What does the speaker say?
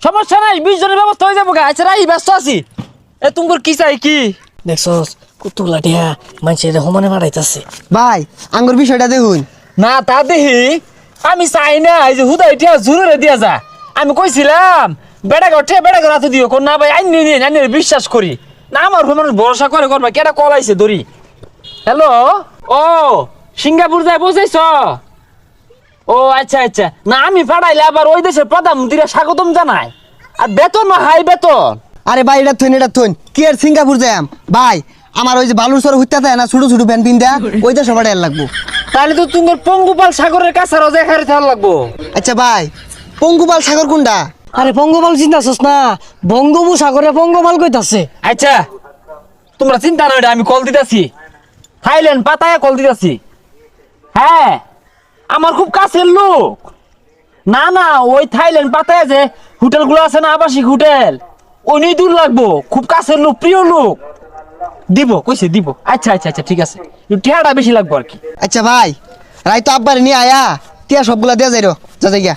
সমস্যা নাই 20 জনের ব্যবস্থা হয়ে যাবো। আচ্ছা রাই ব্যস্ত আছি। তোমার কি চাই কি? দেখছস কতগুলা টিয়া মানুষের সমানে মারাইতাছে। ভাই আঙ্গুর বিষয়টা দেখুন। না তা দেখি আমি চাই না এই যে হুদা এটা জোরে দিয়া যা। আমি কইছিলাম বেড়া গঠে বেড়া রাতে দিও কোন না ভাই আইনি নিন আইনি বিশ্বাস করি না আমার উপর মানুষ ভরসা করে করবা কেডা কল আইছে দড়ি। হ্যালো ও সিঙ্গাপুর যায় পৌঁছাইছ? ও আচ্ছা আচ্ছা না আমি পাঠাইলে আবার ওই দেশের প্রধানমন্ত্রীরা স্বাগতম জানায় আর বেতন না হাই বেতন। আরে ভাই এটা থইন কি আর সিঙ্গাপুর যাম ভাই আমার ওই যে বালুর হইতে থাকে না ছোট ছোট প্যান্ট পিন্দা ওইটা সবার এর লাগবো। তাহলে তো তোমার পঙ্গুপাল সাগরের কাছে রোজা খাই থাকা লাগবো। আচ্ছা ভাই পঙ্গুপাল সাগর কোনটা? আরে পঙ্গপাল চিন্তাছস না বঙ্গোপসাগরে পঙ্গপাল কইতাছে। আচ্ছা তোমরা চিন্তা না আমি কল দিতেছি থাইল্যান্ড পাতায় কল দিতেছি। হ্যাঁ আমার খুব কাছের লোক। না না ওই থাইল্যান্ড পাতায় যে হোটেলগুলো আছে না আবাসিক হোটেল ওই নিয়ে দূর লাগবো খুব কাছের লোক প্রিয় লোক দিব কইছে দিব। আচ্ছা আচ্ছা আচ্ছা ঠিক আছে টিয়াটা বেশি লাগবো আর কি। আচ্ছা ভাই রাই তো আব্বারে নিয়ে আয়া টিয়া সবগুলা দেয়া যাই যা যাই গিয়া।